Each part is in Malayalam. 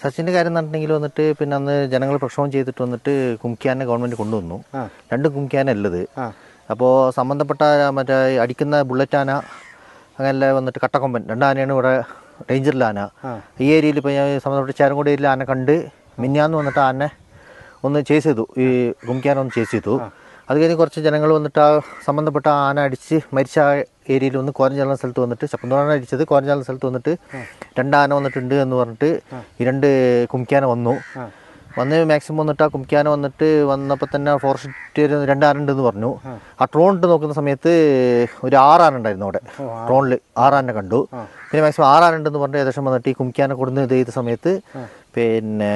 സച്ചിൻ്റെ കാര്യം പറഞ്ഞിട്ടുണ്ടെങ്കിൽ വന്നിട്ട് പിന്നെ അന്ന് ജനങ്ങൾ പ്രക്ഷോഭം ചെയ്തിട്ട് വന്നിട്ട് കുംകിയാനെ ഗവൺമെൻറ് കൊണ്ടുവന്നു. 2 കുംകിയാന ഉള്ളത്. അപ്പോൾ സംബന്ധപ്പെട്ട മറ്റേ അടിക്കുന്ന ബുള്ളറ്റ് ആന അങ്ങനെ വന്നിട്ട് കട്ടക്കൊമ്പൻ 2 ആനയാണ് ഇവിടെ ഡേഞ്ചറിൽ ആന. ഈ ഏരിയയിൽ ഇപ്പോൾ ഞാൻ സംബന്ധപ്പെട്ട ചേരങ്കോട് ഏരിയയിൽ ആന കണ്ട് മിന്നാന്ന് വന്നിട്ട് ആനെ ഒന്ന് ചേസ് ചെയ്തു, ഈ കുംകിയാന ഒന്ന് ചേസ് ചെയ്തു. അത് കഴിഞ്ഞ് കുറച്ച് ജനങ്ങൾ വന്നിട്ട് ആ സംബന്ധപ്പെട്ട ആന അടിച്ച് മരിച്ച ആ ഏരിയയിൽ വന്ന് കോരഞ്ചാലുന്ന സ്ഥലത്ത് വന്നിട്ട് ചപ്പന്തോടാണ് അടിച്ചത്. കോരഞ്ചാലുന്ന സ്ഥലത്ത് വന്നിട്ട് 2 ആന വന്നിട്ടുണ്ട് എന്ന് പറഞ്ഞിട്ട് ഈ 2 കുംകിയാന വന്നു. മാക്സിമം വന്നിട്ട് ആ കുംകിയാന വന്നപ്പോൾ തന്നെ ഫോറസ്റ്റ് 2 ആന ഉണ്ടെന്ന് പറഞ്ഞു. ആ ട്രോൺ ഇട്ട് നോക്കുന്ന സമയത്ത് ഒരു 6 ആന ഉണ്ടായിരുന്നു അവിടെ. ട്രോണിൽ 6 ആന കണ്ടു. പിന്നെ മാക്സിമം 6 ആന ഉണ്ടെന്ന് പറഞ്ഞിട്ട് ഏകദേശം വന്നിട്ട് ഈ കുംകിയാന കൊടുന്ന് ഇത് ചെയ്ത സമയത്ത് പിന്നെ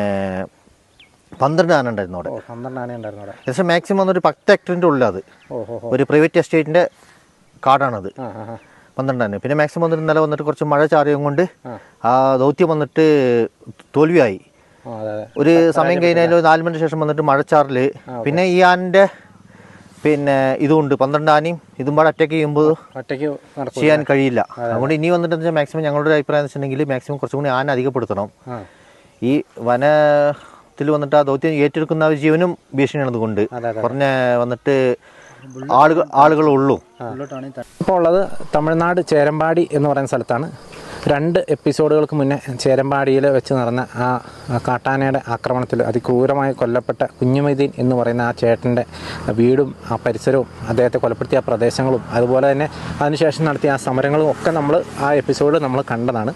12 ആന ഉണ്ടായിരുന്നു അവിടെ. 12 ആന ഉണ്ടായിരുന്നു അവിടെ. ഏകദേശം മാക്സിമം വന്നൊരു 10 ഹെക്ടറിൻ്റെ ഉള്ളിൽ അത് ഒരു പ്രൈവറ്റ് എസ്റ്റേറ്റിൻ്റെ കാടാണത്. 12 ആന. പിന്നെ മാക്സിമം വന്നിട്ട് ഇന്നലെ വന്നിട്ട് കുറച്ച് മഴ ചാറിയും കൊണ്ട് ആ ദൗത്യം വന്നിട്ട് തോൽവിയായി. ഒരു സമയം കഴിഞ്ഞാൽ 4 മണിക്ക് ശേഷം വന്നിട്ട് മഴച്ചാറിൽ പിന്നെ ഈ ആനൻ്റെ പിന്നെ ഇതുകൊണ്ട് 12 ആനയും ഇതും പാടെ അറ്റാക്ക് ചെയ്യുമ്പോൾ ചെയ്യാൻ കഴിയില്ല. അതുകൊണ്ട് ഇനി വന്നിട്ട് മാക്സിമം ഞങ്ങളുടെ ഒരു അഭിപ്രായം എന്ന് വെച്ചിട്ടുണ്ടെങ്കിൽ മാക്സിമം കുറച്ചും കൂടി ആന അധികപ്പെടുത്തണം. ഈ വനത്തിൽ വന്നിട്ട് ആ ദൗത്യം ഏറ്റെടുക്കുന്ന ജീവനും ഭീഷണിയാണ്. അതുകൊണ്ട് പറഞ്ഞ വന്നിട്ട് ആളുകളുള്ളൂ. ഇപ്പോൾ ഉള്ളത് തമിഴ്നാട് ചേരമ്പാടി എന്ന് പറയുന്ന സ്ഥലത്താണ്. 2 എപ്പിസോഡുകൾക്ക് മുന്നേ ചേരമ്പാടിയിൽ വെച്ച് നടന്ന ആ കാട്ടാനയുടെ ആക്രമണത്തിൽ അതിക്രൂരമായി കൊല്ലപ്പെട്ട കുഞ്ഞുമൊയ്തീൻ എന്ന് പറയുന്ന ആ ചേട്ടൻ്റെ വീടും ആ പരിസരവും അദ്ദേഹത്തെ കൊലപ്പെടുത്തിയ ആ പ്രദേശങ്ങളും അതുപോലെ തന്നെ അതിനുശേഷം നടത്തിയ ആ സമരങ്ങളും ഒക്കെ നമ്മൾ ആ എപ്പിസോഡ് നമ്മൾ കണ്ടതാണ്.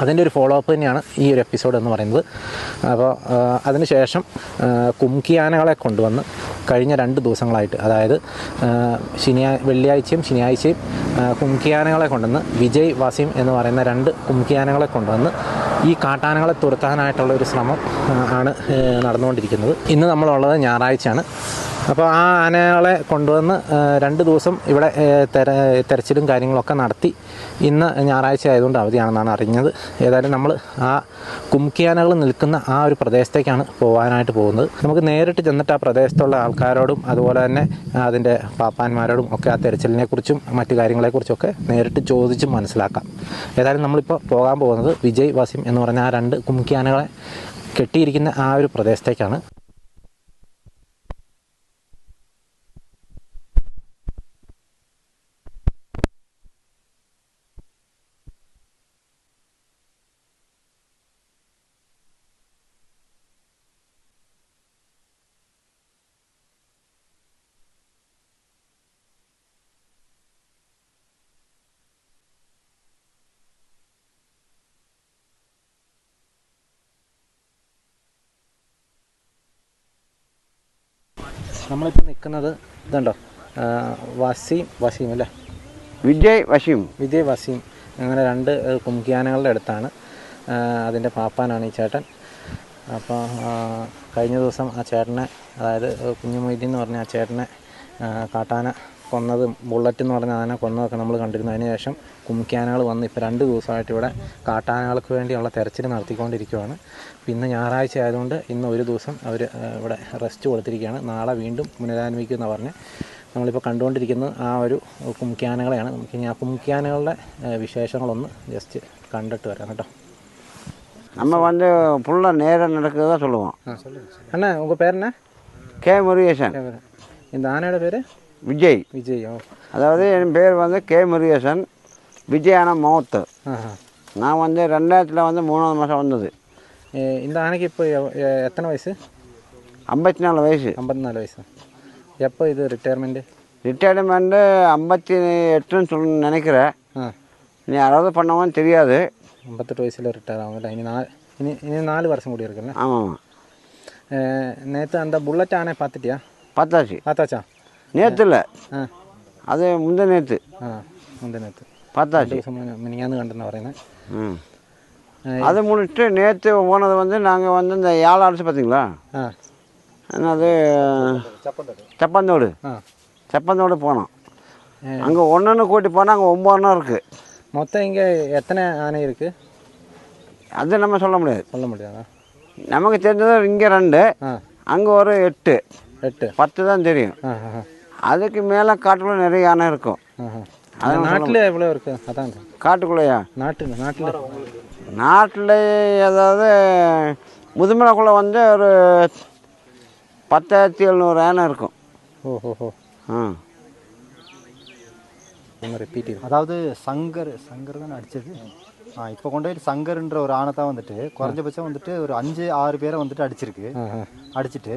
അതിൻ്റെ ഒരു ഫോളോ അപ്പ് തന്നെയാണ് ഈ ഒരു എപ്പിസോഡ് എന്ന് പറയുന്നത്. അപ്പോൾ അതിനുശേഷം കുംകിയാനകളെ കൊണ്ടുവന്ന് കഴിഞ്ഞ 2 ദിവസങ്ങളായിട്ട്, അതായത് വെള്ളിയാഴ്ചയും ശനിയാഴ്ചയും കുംകിയാനകളെ കൊണ്ടുവന്ന് വിജയ് വസീം എന്ന് പറയുന്ന 2 കുംകിയാനകളെ കൊണ്ടുവന്ന് ഈ കാട്ടാനകളെ തുരത്താനായിട്ടുള്ള ഒരു ശ്രമം ആണ് നടന്നുകൊണ്ടിരിക്കുന്നത്. ഇന്ന് നമ്മളുള്ളത് ഞായറാഴ്ചയാണ്. അപ്പോൾ ആ ആനകളെ കൊണ്ടുവന്ന് 2 ദിവസം ഇവിടെ തെരച്ചിലും കാര്യങ്ങളൊക്കെ നടത്തി. ഇന്ന് ഞായറാഴ്ച ആയതുകൊണ്ട് അവധിയാണെന്നാണ് അറിഞ്ഞത്. ഏതായാലും നമ്മൾ ആ കുംകിയാനകൾ നിൽക്കുന്ന ആ ഒരു പ്രദേശത്തേക്കാണ് പോകാനായിട്ട് പോകുന്നത്. നമുക്ക് നേരിട്ട് ചെന്നിട്ട് ആ പ്രദേശത്തുള്ള ആൾക്കാരോടും അതുപോലെ തന്നെ അതിൻ്റെ പാപ്പാന്മാരോടും ഒക്കെ ആ തെരച്ചിലിനെക്കുറിച്ചും മറ്റു കാര്യങ്ങളെക്കുറിച്ചൊക്കെ നേരിട്ട് ചോദിച്ച് മനസ്സിലാക്കാം. ഏതായാലും നമ്മളിപ്പോൾ പോകാൻ പോകുന്നത് വിജയ് വസീം എന്ന് പറഞ്ഞ ആ 2 കുംകിയാനകളെ കെട്ടിയിരിക്കുന്ന ആ ഒരു പ്രദേശത്തേക്കാണ്. നമ്മളിപ്പോൾ നിൽക്കുന്നത് ഇതുണ്ടോ, വസീം അല്ലേ, വിജയ് വസീം അങ്ങനെ 2 കുംകിയാനകളുടെ അടുത്താണ്. അതിൻ്റെ പാപ്പാനാണ് ഈ ചേട്ടൻ. അപ്പോൾ കഴിഞ്ഞ ദിവസം ആ ചേട്ടനെ, അതായത് കുഞ്ഞുമൊയ്തീൻ എന്ന് പറഞ്ഞ ആ ചേട്ടനെ കാട്ടാന കൊന്നതും ബുള്ളറ്റ് എന്ന് പറഞ്ഞ ആന കൊന്നതൊക്കെ നമ്മൾ കണ്ടിരുന്നു. അതിനുശേഷം കുംകിയാനകൾ വന്ന് ഇപ്പോൾ 2 ദിവസമായിട്ട് ഇവിടെ കാട്ടാനകൾക്ക് വേണ്ടിയുള്ള തെരച്ചിൽ നടത്തിക്കൊണ്ടിരിക്കുകയാണ്. പിന്നെ ഞായറാഴ്ച ആയതുകൊണ്ട് ഇന്ന് ഒരു ദിവസം അവർ ഇവിടെ റെസ്റ്റ് കൊടുത്തിരിക്കുകയാണ്. നാളെ വീണ്ടും പുനരാരംഭിക്കുമെന്ന് പറഞ്ഞ് നമ്മളിപ്പോൾ കണ്ടുകൊണ്ടിരിക്കുന്നത് ആ ഒരു കുംകിയാനകളെയാണ്. നമുക്ക് ഇനി ആ കുംകിയാനകളുടെ വിശേഷങ്ങളൊന്ന് ജസ്റ്റ് കണ്ടിട്ട് വരാം കേട്ടോ. நம்ம வந்து ஃபுல்லாக நேராக நடக்கிறதா சொல்லுவோம். அண்ணா உங்கள் பேர் என்ன? கே முருகேசன். இந்த ஆனையோட பேர் விஜய். அதாவது என் பேர் வந்து கே முருகேசன். விஜயான மௌத்து. நான் வந்து 2000 வந்து 3ஆவது மாதம் வந்தது. இந்த ஆனைக்கு இப்போ எத்தனை வயசு? 54 வயசு. 54 வயசு. எப்போ இது ரிட்டையர்மெண்ட்டு? 58ன்னு சொல்லி நினைக்கிறேன். நீ 60 பண்ணவன்னு தெரியாது. 58 வயசில் ரிட்டையர் ஆகும்ல. இனி 4 வருஷம் கூடி இருக்குல்ல? ஆமாம். நேற்று அந்த புல்லட் ஆனை பார்த்துட்டியா? பார்த்தாச்சா? நேற்று இல்லை, அது முந்தின நேற்று. பார்த்தாச்சு. மினியாந்து கண்டுன்னு പറയുന്നത്. அது முடிச்சுட்டு நேற்று போனது வந்து நாங்கள் வந்து இந்த யாழ் அடிச்சு பார்த்தீங்களா, என்னது செப்பந்தோடு போனோம். அங்கே ஒன்று கூட்டி போனால் அங்கே 9 இருக்குது. மொத்தம் இங்கே எத்தனை ஆனை இருக்குது? அது நம்ம சொல்ல முடியாதா? நமக்கு தெரிஞ்சது இங்கே 2, அங்கே ஒரு 8 10 தான் தெரியும். அதுக்கு மேலே காட்டுக்குள்ளே நிறைய யானை இருக்கும். நாட்டில் எவ்வளோ இருக்குது? அதான் காட்டுக்குள்ளேயா? நாட்டில் நாட்டில் அதாவது முதுமலைக்குள்ளே வந்து ஒரு 10,700 யானை இருக்கும். ஓஹோ. ரிப்பீட். அதாவது சங்கர் தான் அடித்தது. இப்போ கொண்டு போய் சங்கர்ன்ற ஒரு ஆணை தான் வந்துட்டு குறைஞ்சபட்சம் வந்துட்டு ஒரு 5-6 பேரை வந்துட்டு அடிச்சிட்டு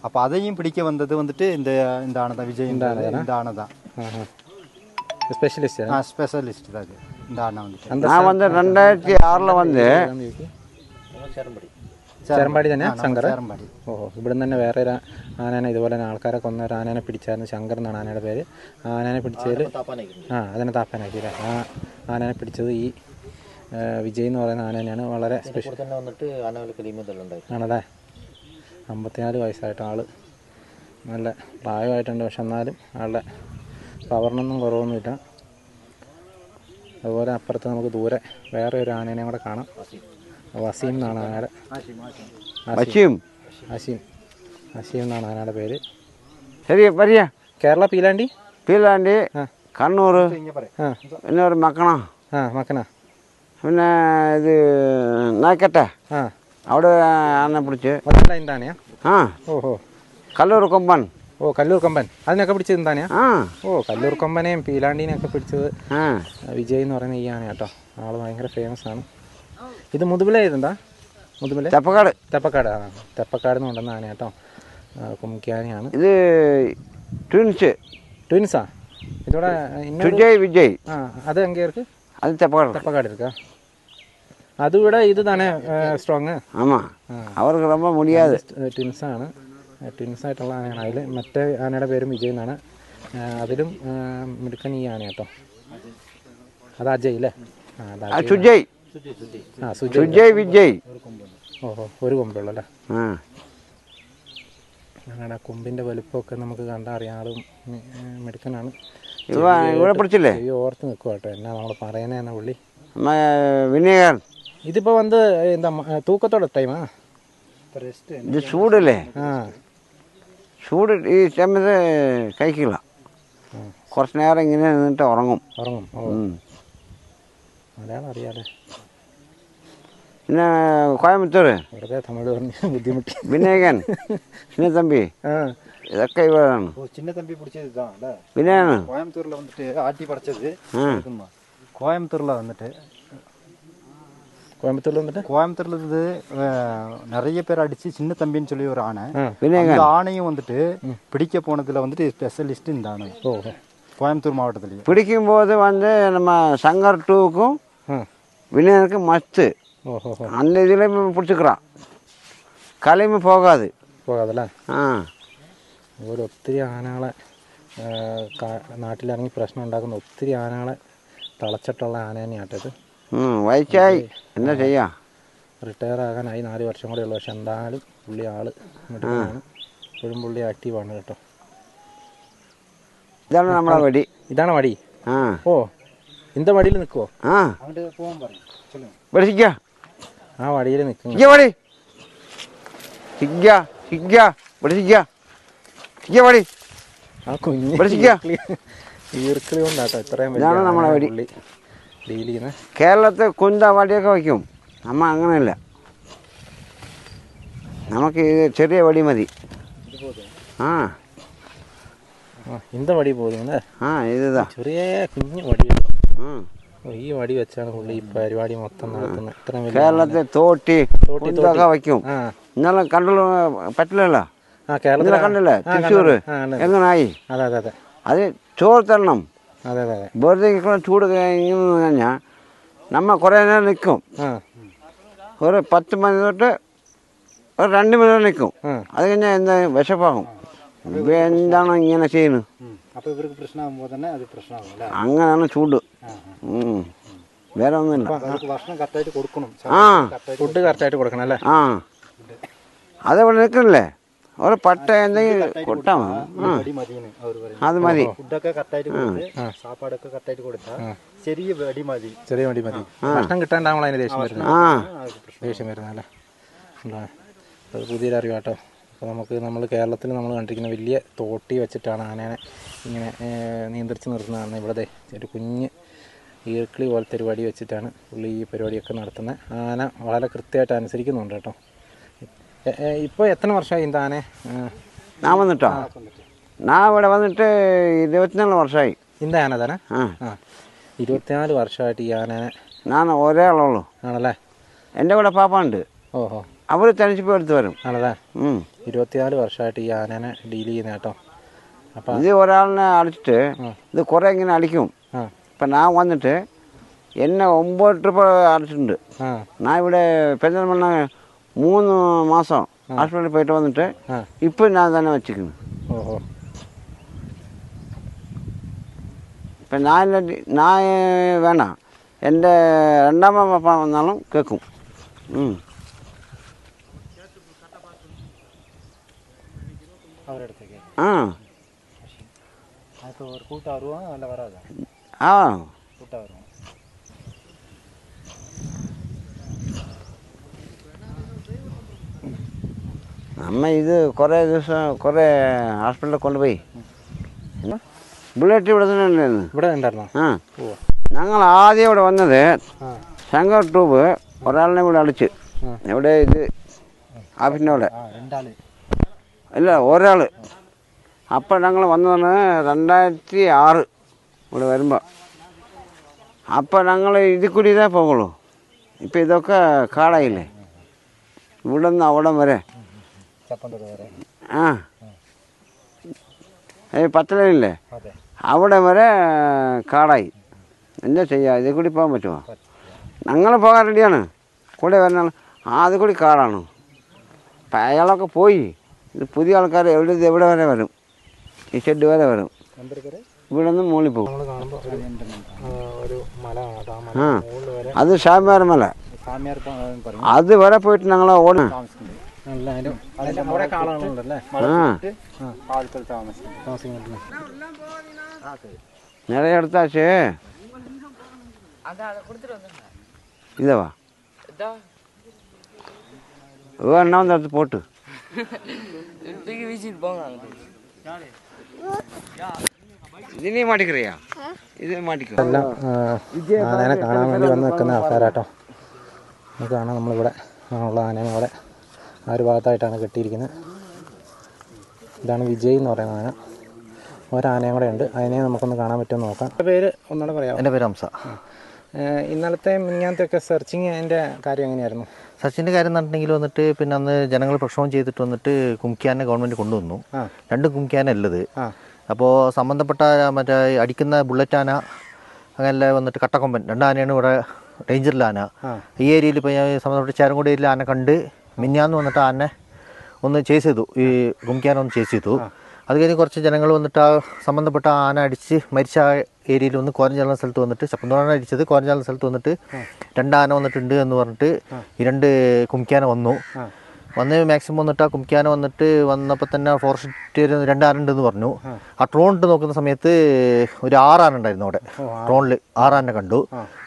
அப்போ அதையும் பிடிக்க வந்தது வந்துட்டு இந்த ஆணை தான், விஜய் இந்த ஆணை தான். ஸ்பெஷலிஸ்ட் தான் அது. இந்த ஆணை வந்துட்டு நான் வந்து 2006 வந்து ചേരമ്പാടി തന്നെ ശങ്കർ. ചേരമ്പാടി. ഓഹോ. ഇവിടുന്ന് തന്നെ വേറെ ഒരു ആനേനെ ഇതുപോലെ ആൾക്കാരെ കൊന്ന ഒരു ആനേനെ പിടിച്ചായിരുന്നു. ശങ്കർ എന്നാണ് ആനയുടെ പേര്. ആനേനെ പിടിച്ചതിൽ അതിനെ താപ്പാനാക്കിയില്ല. ആ ആനേനെ പിടിച്ചത് ഈ വിജയ് എന്ന് പറയുന്ന ആനേനെയാണ്. വളരെ സ്പെഷ്യൽ ആണല്ലേ. 54 വയസ്സായിട്ട് ആൾ നല്ല പ്രായമായിട്ടുണ്ട്. പക്ഷെ എന്നാലും ആളുടെ പവറിനൊന്നും കുറവൊന്നുമില്ല. അതുപോലെ അപ്പുറത്ത് നമുക്ക് ദൂരെ വേറെ ഒരു ആനേനെയും കൂടെ കാണാം. വസീം എന്നാണ് ആനയുടെ. അസീം എന്നാണ് ആനയുടെ പേര്. ശരി പറയാ. കേരള പീലാണ്ടി കണ്ണൂർ പിന്നെ ഒരു മക്കണ പിന്നെ ഇത് നായ്ക്കട്ടെ അവിടെ ആനെ പിടിച്ച്. എന്താനെയാ? ഓഹോ. കല്ലൂർ കൊമ്പൻ. കല്ലൂർ കൊമ്പൻ അതിനൊക്കെ പിടിച്ചത് എന്താനെയാ? കല്ലൂർ കൊമ്പനെയും പീലാണ്ടീനെയൊക്കെ പിടിച്ചത് വിജയ് എന്ന് പറയുന്ന ഈ ആന കേട്ടോ. ആള് ഭയങ്കര ഫേമസ് ആണ്. ഇത് മുതുമലായിരുന്നാ? മുതുമല തെപ്പക്കാട് എന്ന് കൊണ്ടുവന്ന ആന കേട്ടോ. കുമിക്കാനയാണ്. ഇത് ട്വിൻസാ இதோட விஜய். அது எங்கே இருக்கு? அது தெப்பக்காடு இருக்கா? அதை விட இது தானே ஸ்ட்ராங்கு. ஆமாம், அவருக்கு ரொம்ப முடியாது. ട്വിൻസാണ്. ട്വിൻസായിട്ടുള്ള ആനയാണ്. അതിൽ മറ്റേ ആനയുടെ പേരും വിജയ് എന്നാണ്. അതിലും മിടുക്കൻ ഈ ആന കേട്ടോ. അത് അജയ് അല്ലേ? സുജയ് വിജയ്. ഓഹോ, ഒരു കൊമ്പുള്ളൂ അല്ലേ? ഞങ്ങളുടെ കൊമ്പിൻ്റെ വലുപ്പമൊക്കെ നമുക്ക് കണ്ടാൽ അറിയാം. ആളും മിടുക്കനാണ്. ഇവിടെ പിടിച്ചില്ലേ? ഓർത്ത് നിൽക്കുക കേട്ടോ എന്നാ നമ്മൾ പറയുന്നതെന്നാ പുള്ളി. വിനയകൻ ഇതിപ്പോൾ വന്ന് എന്താ തൂക്കത്തോടെ ടൈമാ? ഇത് ചൂടല്ലേ? ചൂട് ഈ സമയത്ത് കഴിക്കില്ല. കുറച്ച് നേരം ഇങ്ങനെ നിന്നിട്ട് ഉറങ്ങും. മലയാളം അറിയാലേ. പിന്നെ കോയമ്പത്തൂർ വെറുതെ തമിഴ് പറഞ്ഞ് ബുദ്ധിമുട്ടി. വിനയകൻ, ചിന്നത്തമ്പി, ഇതൊക്കെ ഇവരാണ്. ചിന്നത്തമ്പി പിടിച്ചത് ഇതാണ്. വിനയാണ് കോയമ്പത്തൂരിൽ വന്നിട്ട് ആട്ടി പറിച്ചത്. கோயம்புத்தூரில் இது நிறைய பேர் அடிச்சு சின்ன தம்பின்னு சொல்லி ஒரு ஆணை. இந்த ஆணையும் வந்துட்டு பிடிக்க போனதுல வந்துட்டு ஸ்பெஷலிஸ்ட் இந்த ஆணை. கோயம்புத்தூர் மாவட்டத்திலேயே பிடிக்கும் போது வந்து நம்ம சங்கர் 2க்கும் வினயனுக்கு மஸ்து அந்த இதுல பிடிச்சிக்கிறான். കളിയുമ്പോൾ പോകാതല്ലേ? അതുപോലെ ഒത്തിരി ആനകളെ നാട്ടിലിറങ്ങി പ്രശ്നം ഉണ്ടാക്കുന്ന ഒത്തിരി ആനകളെ തളച്ചിട്ടുള്ള ആന തന്നെയാട്ടത്. വയസ്സായി എന്നാ ചെയ്യാം. റിട്ടയർ ആകാനായി 4 വർഷം കൂടെ ഉള്ളു. പക്ഷെ എന്തായാലും പുള്ളി ആള് മിടുക്കനാണ്. ഇപ്പോഴും പുള്ളി ആക്റ്റീവാണ് കേട്ടോ. ഇതാണ് നമ്മളെ വടി. ഇതാണ് വടി. ഓ, ഇന്ത വടിയിൽ നിൽക്കുവോ? ആ വടിയിൽ നിൽക്കും. ആ കുഞ്ഞ് ഈർക്കിളി കൊണ്ടാട്ടോ ഇത്രയും വലിയ ഡീൽ ചെയ്യുന്നത്. കേരളത്തിൽ കുന്ത വടിയൊക്കെ വയ്ക്കും. നമ്മ അങ്ങനെയല്ല, നമുക്ക് ഇത് ചെറിയ വടി മതി. ഇന്ത വടി പോകുന്നത്. ഇതാ ചെറിയ കുഞ്ഞു വടി. ഈ വടി വെച്ചാണ് പുള്ളി ഈ പരിപാടി മൊത്തം നടത്തുന്നത്. ഇത്രയും വലിയ കേരളത്തിൽ തോട്ടിയൊക്കെ വയ്ക്കും. ഇന്നലെ കണ്ടല്ലോ, പറ്റില്ലല്ലോ. കേരളത്തിലെ കണ്ടില്ലേ? തൃശ്ശൂർ എങ്ങനായി? അതെ. അത് ചോറ് തരണം. അതെ. വെറുതെ ചൂട് കഴിഞ്ഞു കഴിഞ്ഞാൽ നമ്മ കുറേ നേരം നിൽക്കും. ഒരു 10 മണി തൊട്ട് ഒരു 2 മണി വരെ നിൽക്കും. അത് കഴിഞ്ഞാൽ എന്താ വിശപ്പാകും. എന്താണ് ഇങ്ങനെ ചെയ്യുന്നത്? അങ്ങനെയാണ് ചൂട്. വേറെ ഒന്നുമില്ല. ഫുഡ് കറക്റ്റായിട്ട് കൊടുക്കണം അല്ലേ? അതവിടെ നിൽക്കണില്ലേ? ഒരു പട്ട എന്തെങ്കിലും കൊട്ടാ അത് മതി. ചെറിയ വടി മതി. ഭക്ഷണം കിട്ടാണ്ടാവുമ്പോൾ അതിന് ദേഷ്യം വരുന്നല്ലേ? അത് പുതിയൊരു അറിവാട്ടോ. അപ്പോൾ നമ്മൾ കേരളത്തിൽ നമ്മൾ കണ്ടിരിക്കുന്ന വലിയ തോട്ടി വെച്ചിട്ടാണ് ആനേനെ ഇങ്ങനെ നിയന്ത്രിച്ച് നിർത്തുന്നതാണ്. ഇവിടെ ഒരു കുഞ്ഞ് ഈർക്കിളി പോലത്തെ ഒരു വടി വെച്ചിട്ടാണ് പുള്ളി ഈ പരിപാടിയൊക്കെ നടത്തുന്നത്. ആന വളരെ കൃത്യമായിട്ട് അനുസരിക്കുന്നുണ്ട് കേട്ടോ. ഇപ്പോൾ എത്ര വർഷമായി இந்த ആനയെ? ഞാൻ വന്നിട്ടോ ഞാൻ ഇവിടെ വന്നിട്ട് 24 വർഷമായി. இந்த ആന തന്നെ? ആ 24 വർഷമായിട്ട് ഈ ആനേനെ. ഞാൻ ഒരേ ആളുള്ളൂ. ആണല്ലേ? എൻ്റെ കൂടെ പാപ്പ ഉണ്ട്. ഓഹോ. അവർ തനിച്ചിപ്പോൾ എടുത്ത് വരും. ആണല്ലേ? 24 വർഷമായിട്ട് ഈ ആനേനെ ഡീൽ ചെയ്യുന്ന കേട്ടോ. അപ്പം ഇത് ഒരാളിനെ അടിച്ചിട്ട് ഇത് കുറേ ഇങ്ങനെ അടിക്കും. ഇപ്പം ഞാൻ വന്നിട്ട് എന്നെ 9 ട്രിപ്പ് അടിച്ചിട്ടുണ്ട്. ഞാൻ ഇവിടെ പെരുന്തൽമണ്ണ 3 മാസം ഹോസ്പിറ്റലിൽ പോയിട്ട് വന്നിട്ട് ഇപ്പം ഞാൻ തന്നെ വെച്ചിരിക്കുന്നു. ഓഹോ. ഇപ്പം ഞാൻ വേണ്ട എൻ്റെ രണ്ടാമത് പപ്പ വന്നാലും കേൾക്കും. ആ ആ നമ്മ ഇത് കുറേ ദിവസം കുറേ ഹോസ്പിറ്റലിൽ കൊണ്ടുപോയി. ബുള്ളറ്റ് ഇവിടെ തന്നെ ഉണ്ടായിരുന്നു. ഇവിടെ ഉണ്ടായിരുന്നോ? ആ ഞങ്ങൾ ആദ്യം ഇവിടെ വന്നത് ശങ്കർ ട്യൂബ് ഒരാളിനെ കൂടെ അടിച്ച് എവിടെ ഇത് ആഫീസിൻ്റെ അവിടെ ഇല്ല ഒരാൾ. അപ്പം ഞങ്ങൾ വന്നതാണ് 2006 ഇവിടെ വരുമ്പോൾ. അപ്പം ഞങ്ങൾ ഇതിൽ കൂടി ഇതേ പോകുള്ളൂ. ഇപ്പം ഇതൊക്കെ കാടായില്ലേ. ഇവിടെ നിന്ന് അവിടം വരെ ആ പത്തലയില്ലേ അവിടെ വരെ കാടായി. എന്താ ചെയ്യുക? ഇതിൽ കൂടി പോകാൻ പറ്റുമോ? ഞങ്ങൾ പോകാൻ റെഡിയാണ്. കൂടെ വരുന്ന അതിൽ കൂടി കാടാണ്. അപ്പം അയാളൊക്കെ പോയി. ഇത് പുതിയ ആൾക്കാർ എവിടെ വരെ വരും. ഈ ഷെഡ് വരെ വരും. ഇവിടെ നിന്ന് മുകളിൽ പോകും. ആ അത് ഷാമിയാർ മല. അത് വരെ പോയിട്ട് ഞങ്ങൾ ഓടും. நிறைய எடுத்தாச்சு. இதவா வேணா வந்து எடுத்து போட்டு ഇത് നീ മാറ്റിക്കറിയാ? ഇത് മാറ്റിക്കോ. എല്ലാം ആനേനെ കാണാൻ വേണ്ടി വന്ന് നിൽക്കുന്ന ആൾക്കാരാട്ടോ. നമുക്ക് കാണാം നമ്മളിവിടെ ഉള്ള ആനേനെ അവിടെ ആ ഒരു ഭാഗത്തായിട്ടാണ് കെട്ടിയിരിക്കുന്നത്. ഇതാണ് വിജയ് എന്ന് പറയുന്ന ആന. ഒരാനയും കൂടെ ഉണ്ട്. അതിനെ നമുക്കൊന്ന് കാണാൻ പറ്റുമോ നോക്കാം. എൻ്റെ പേര് ഒന്നുകൂടെ പറയാം. എൻ്റെ പേര് ഹംസ. ഇന്നലത്തെ മിനിഞ്ഞാത്തെയൊക്കെ സെർച്ചിങ് അതിൻ്റെ കാര്യം എങ്ങനെയായിരുന്നു? സെർച്ചിൻ്റെ കാര്യം പറഞ്ഞിട്ടുണ്ടെങ്കിൽ വന്നിട്ട് പിന്നെ അന്ന് ജനങ്ങൾ പ്രക്ഷോഭം ചെയ്തിട്ട് വന്നിട്ട് കുംകിയാനെ ഗവൺമെൻറ് കൊണ്ടുവന്നു. 2 കുംകിയാന ഉള്ളത്. അപ്പോൾ സംബന്ധപ്പെട്ട മറ്റേ അടിക്കുന്ന ബുള്ളറ്റ് ആന അങ്ങനെ വന്നിട്ട് കട്ടക്കൊമ്പൻ 2 ആനയാണ് ഇവിടെ ഡേഞ്ചറിൽ ആന. ഈ ഏരിയയിൽ ഇപ്പോൾ സംബന്ധപ്പെട്ട ചേരൻകോട് ഏരിയയിൽ ആന കണ്ട് മിഞ്ഞാന്ന് വന്നിട്ട് ആനെ ഒന്ന് ചേസ് ചെയ്തു. ഈ കുംകിയാന ഒന്ന് ചേസ് ചെയ്തു. അത് കഴിഞ്ഞ് കുറച്ച് ജനങ്ങൾ വന്നിട്ട് ആ സംബന്ധപ്പെട്ട ആന അടിച്ച് മരിച്ച ആ ഏരിയയിൽ വന്ന് കോരഞ്ചാലുന്ന സ്ഥലത്ത് വന്നിട്ട് ചപ്പന്തോടാണ് അടിച്ചത്. കോരഞ്ചാലുന്ന സ്ഥലത്ത് വന്നിട്ട് 2 ആന വന്നിട്ടുണ്ട് എന്ന് പറഞ്ഞിട്ട് ഈ 2 കുംകിയാന വന്നു. മാക്സിമം വന്നിട്ട് ആ കുംകിയാന വന്നിട്ട് വന്നപ്പോൾ തന്നെ ഫോറസ്റ്റ് 2 ആന ഉണ്ടെന്ന് പറഞ്ഞു. ആ ഡ്രോൺ ഇട്ട് നോക്കുന്ന സമയത്ത് ഒരു 6 ആന ഉണ്ടായിരുന്നു അവിടെ. ഡ്രോണിൽ 6 ആന കണ്ടു.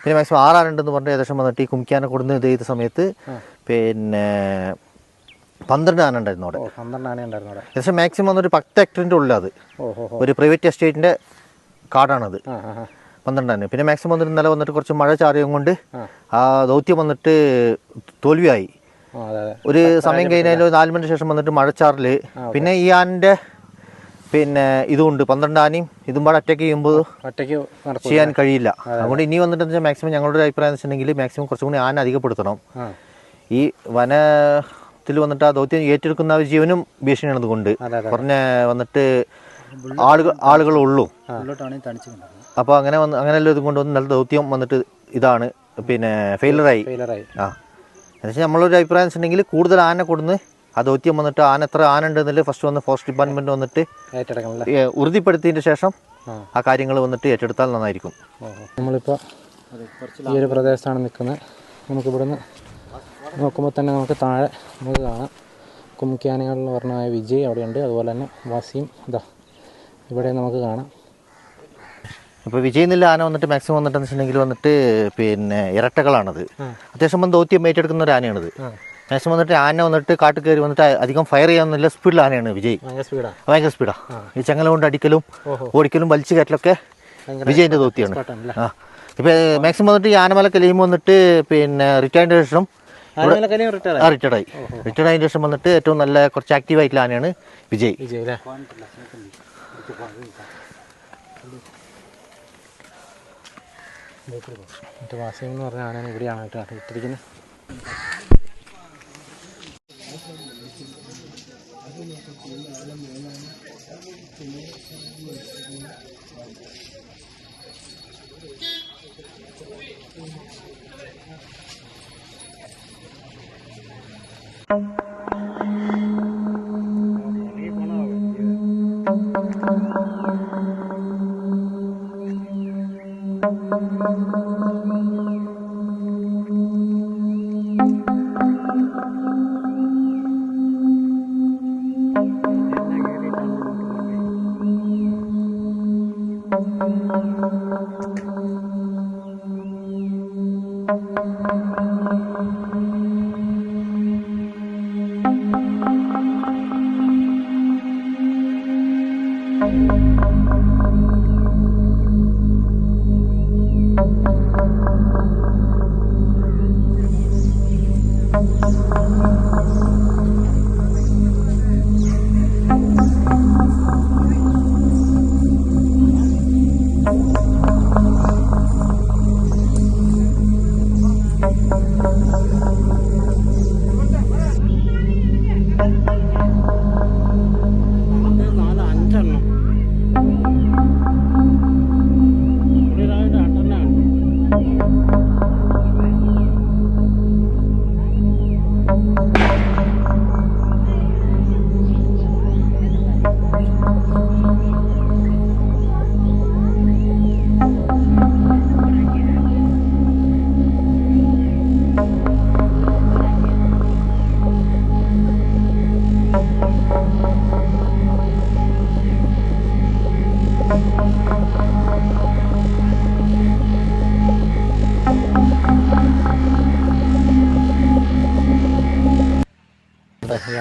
പിന്നെ മാക്സിമം 6 ആന ഉണ്ടെന്ന് പറഞ്ഞിട്ട് ഏകദേശം വന്നിട്ട് ഈ കുംകിയാന കൊടുന്ന് ഇത് ചെയ്ത സമയത്ത് പിന്നെ 12 ആന ഉണ്ടായിരുന്നു അവിടെ. 12 ആന ഉണ്ടായിരുന്നു അവിടെ. ഏകദേശം മാക്സിമം വന്നൊരു 10 ഹെക്ടറിൻ്റെ ഉള്ളിൽ അത് ഒരു പ്രൈവറ്റ് എസ്റ്റേറ്റിൻ്റെ കാടാണത്. 12 ആന. പിന്നെ മാക്സിമം വന്നിട്ട് ഇന്നലെ വന്നിട്ട് കുറച്ച് മഴ ചാറിയും കൊണ്ട് ആ ദൗത്യം വന്നിട്ട് തോൽവിയായി. ഒരു സമയം കഴിഞ്ഞാൽ 4 മണിന് ശേഷം വന്നിട്ട് മഴച്ചാറിൽ പിന്നെ ഈ ആനൻ്റെ പിന്നെ ഇതുകൊണ്ട് 12 ആനയും ഇതും പാടെ അറ്റാക്ക് ചെയ്യുമ്പോൾ ചെയ്യാൻ കഴിയില്ല. അതുകൊണ്ട് ഇനി വന്നിട്ട് മാക്സിമം ഞങ്ങളുടെ ഒരു അഭിപ്രായം എന്ന് വെച്ചിട്ടുണ്ടെങ്കിൽ മാക്സിമം കുറച്ചും കൂടി ആന അധികപ്പെടുത്തണം. ഈ വനത്തിൽ വന്നിട്ട് ആ ദൗത്യം ഏറ്റെടുക്കുന്ന ജീവനും ഭീഷണിയാണ്. അതുകൊണ്ട് കുറഞ്ഞ വന്നിട്ട് ആളുകളുള്ളൂ. അപ്പോൾ അങ്ങനെയല്ല ഇതും കൊണ്ടുവന്ന് നല്ല ദൗത്യം വന്നിട്ട് ഇതാണ് പിന്നെ ഫെയിലറായി. ആ എന്നുവെച്ചാൽ നമ്മളൊരു അഭിപ്രായം വെച്ചിട്ടുണ്ടെങ്കിൽ കൂടുതൽ ആന കൊടുന്ന് ആ ദൗത്യം വന്നിട്ട് ആന എത്ര ആന ഉണ്ടെന്നില്ല ഫസ്റ്റ് വന്ന് ഫോറസ്റ്റ് ഡിപ്പാർട്ട്മെൻറ്റ് വന്നിട്ട് ഉറുതിപ്പെടുത്തിയതിൻ്റെ ശേഷം ആ കാര്യങ്ങൾ വന്നിട്ട് ഏറ്റെടുത്താൽ നന്നായിരിക്കും. നമ്മളിപ്പോൾ ഈ ഒരു പ്രദേശത്താണ് നിൽക്കുന്നത്. നമുക്കിവിടുന്ന് നോക്കുമ്പോൾ തന്നെ നമുക്ക് താഴെ നമുക്ക് കാണാം കുംകിയാനകളിൽ പറഞ്ഞായ വിജയ് അവിടെയുണ്ട്. അതുപോലെ തന്നെ വസീം ഇതാ ഇവിടെ നമുക്ക് കാണാം. ഇപ്പോൾ വിജയ് എന്നുള്ള ആന വന്നിട്ട് മാക്സിമം വന്നിട്ടെന്ന് വെച്ചിട്ടുണ്ടെങ്കിൽ വന്നിട്ട് പിന്നെ ഇരട്ടകളാണത്. അത്യാവശ്യം ദൗത്യം ഏറ്റെടുക്കുന്ന ഒരു ആനയാണിത്. മാക്സിമം വന്നിട്ട് ആന വന്നിട്ട് കാട്ടിൽ കയറി വന്നിട്ട് അധികം ഫയർ ചെയ്യാവുന്നില്ല സ്പീഡിൽ ആനയാണ് വിജയ്. ഭയങ്കര സ്പീഡാണ്. ഈ ചങ്ങല കൊണ്ട് അടിക്കലും ഓടിക്കലും വലിച്ചു കയറ്റലൊക്കെ വിജയിൻ്റെ ദൗത്യമാണ്. ആ ഇപ്പോൾ മാക്സിമം വന്നിട്ട് ഈ ആനമല കലീം വന്നിട്ട് പിന്നെ റിട്ടയർഡിന് ശേഷം റിട്ടയർഡായി. റിട്ടയർഡ് ആയതിനു ശേഷം വന്നിട്ട് ഏറ്റവും നല്ല കുറച്ച് ആക്റ്റീവ് ആയിട്ടുള്ള ആനയാണ് വിജയ്. വിജയ് അല്ലേ? മറ്റേ വാസിം എന്ന് പറഞ്ഞ ആനയാണ് ഇവിടെയാണ് കേട്ടോ ഇട്ടിരിക്കുന്നത്.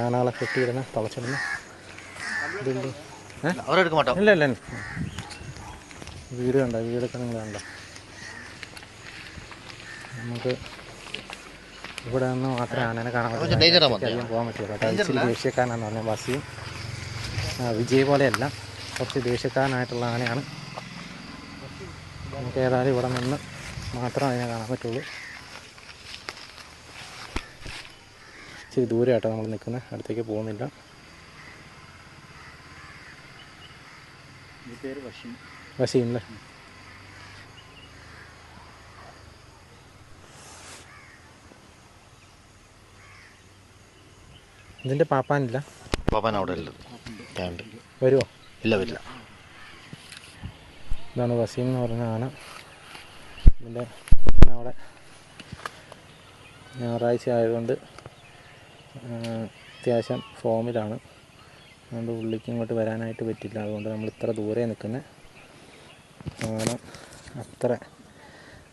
ആനകളെ കെട്ടിയിടുന്ന തളച്ചിടുന്ന അവരെടുக்க മാട്ടോ. ഇല്ല ഇല്ല വീട് കണ്ട വീടൊക്കെ നിങ്ങൾ കണ്ട. നമുക്ക് ഇവിടെ നിന്ന് മാത്രമേ ആനനെ കാണാൻ പറ്റും, അധികം പോകാൻ പറ്റുള്ളൂ. ഇച്ചിരി ദേഷ്യക്കാരനാന്ന് പറഞ്ഞാൽ ബസ്സിയും വിജയ് പോലെയല്ല, കുറച്ച് ദേഷ്യക്കാരനായിട്ടുള്ള ആനയാണ്. നമുക്ക് ഏതായാലും ഇവിടെ നിന്ന് മാത്രം അതിനെ കാണാൻ പറ്റുള്ളൂ. ഇച്ചിരി ദൂരമായിട്ടോ നമ്മൾ നിൽക്കുന്നത്, അടുത്തേക്ക് പോകുന്നില്ല. വശീം അല്ലേ? ഇതിൻ്റെ പാപ്പാനില്ല? പാപ്പാൻ അവിടെ വരുമോ? ഇല്ല, വരില്ല. ഇതാണ് വസീം എന്ന് പറഞ്ഞ ആന. ഇതിൻ്റെ അവിടെ ഞായറാഴ്ച ആയതുകൊണ്ട് അത്യാവശ്യം ഫോമിലാണ്, അതുകൊണ്ട് ഉള്ളിലേക്ക് ഇങ്ങോട്ട് വരാനായിട്ട് പറ്റില്ല. അതുകൊണ്ട് നമ്മൾ ഇത്ര ദൂരെ നിൽക്കുന്നത്. ആന അത്ര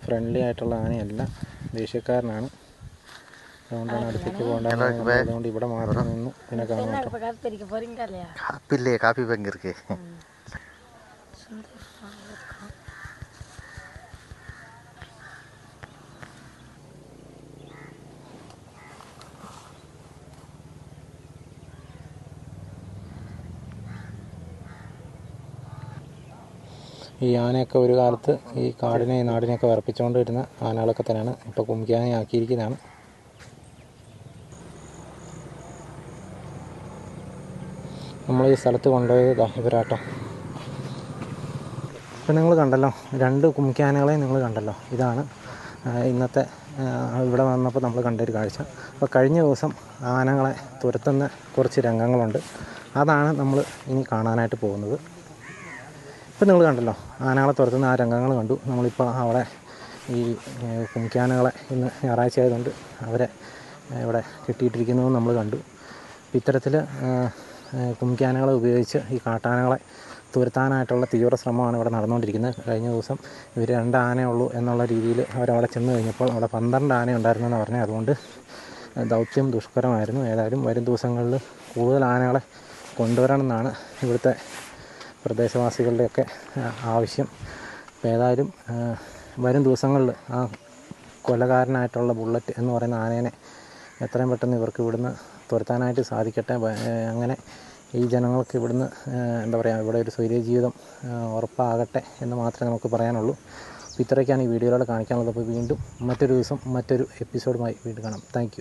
ഫ്രണ്ട്ലി ആയിട്ടുള്ള ആനയല്ല, ദേഷ്യക്കാരനാണ്. അതുകൊണ്ടാണ് അടുത്തേക്ക് പോകേണ്ടത്. അതുകൊണ്ട് ഇവിടെ മാത്രം നിന്നു പിന്നെ കാണാൻ കാപ്പി ഭയങ്കര. ഈ ആനയൊക്കെ ഒരു കാലത്ത് ഈ കാടിനെ ഈ നാടിനെയൊക്കെ വിറപ്പിച്ചുകൊണ്ടിരുന്ന ആനകളൊക്കെ തന്നെയാണ് ഇപ്പോൾ കുംഭ്യാനെ ആക്കിയിരിക്കുന്നതാണ്. നമ്മൾ ഈ സ്ഥലത്ത് കൊണ്ടുപോയത് ഇവരാട്ടോ. ഇപ്പം നിങ്ങൾ കണ്ടല്ലോ, 2 കുംഭ്യാനകളെ നിങ്ങൾ കണ്ടല്ലോ. ഇതാണ് ഇന്നത്തെ ഇവിടെ വന്നപ്പോൾ നമ്മൾ കണ്ടൊരു കാഴ്ച. അപ്പോൾ കഴിഞ്ഞ ദിവസം ആനകളെ തുരത്തുന്ന കുറച്ച് രംഗങ്ങളുണ്ട്, അതാണ് നമ്മൾ ഇനി കാണാനായിട്ട് പോകുന്നത്. ഇപ്പം നിങ്ങൾ കണ്ടല്ലോ, ആനകളെ തുരത്തുന്ന ആ രംഗങ്ങൾ കണ്ടു. നമ്മളിപ്പോൾ അവിടെ ഈ കുംഭ്യാനകളെ ഇന്ന് ഞായറാഴ്ച ആയതുകൊണ്ട് അവരെ ഇവിടെ കെട്ടിയിട്ടിരിക്കുന്നതും നമ്മൾ കണ്ടു. ഇത്തരത്തിൽ കുംഭ്യാനകളെ ഉപയോഗിച്ച് ഈ കാട്ടാനകളെ തുരത്താനായിട്ടുള്ള തീവ്ര ശ്രമമാണ് ഇവിടെ നടന്നുകൊണ്ടിരിക്കുന്നത്. കഴിഞ്ഞ ദിവസം ഇവർ 2 ആനയുള്ളൂ എന്നുള്ള രീതിയിൽ അവരവിടെ ചെന്ന് കഴിഞ്ഞപ്പോൾ അവിടെ 12 ആന ഉണ്ടായിരുന്നെന്ന് പറഞ്ഞാൽ, അതുകൊണ്ട് ദൗത്യം ദുഷ്കരമായിരുന്നു. ഏതായാലും വരും ദിവസങ്ങളിൽ കൂടുതൽ ആനകളെ കൊണ്ടുവരണമെന്നാണ് ഇവിടുത്തെ പ്രദേശവാസികളുടെയൊക്കെ ആവശ്യം. അപ്പോൾ ഏതായാലും വരും ദിവസങ്ങളിൽ ആ കൊലകാരനായിട്ടുള്ള ബുള്ളറ്റ് എന്ന് പറയുന്ന ആനേനെ എത്രയും പെട്ടെന്ന് ഇവർക്ക് ഇവിടുന്ന് തുരത്താനായിട്ട് സാധിക്കട്ടെ. അങ്ങനെ ഈ ജനങ്ങൾക്ക് ഇവിടുന്ന് എന്താ പറയുക, ഇവിടെ ഒരു സ്വൈര്യ ജീവിതം ഉറപ്പാകട്ടെ എന്ന് മാത്രമേ നമുക്ക് പറയാനുള്ളൂ. അപ്പോൾ ഇത്രയൊക്കെയാണ് ഈ വീഡിയോയിലൂടെ കാണിക്കാനുള്ളത്. അപ്പോൾ വീണ്ടും മറ്റൊരു ദിവസം മറ്റൊരു എപ്പിസോഡുമായി വീണ്ടും കാണാം. Thank you.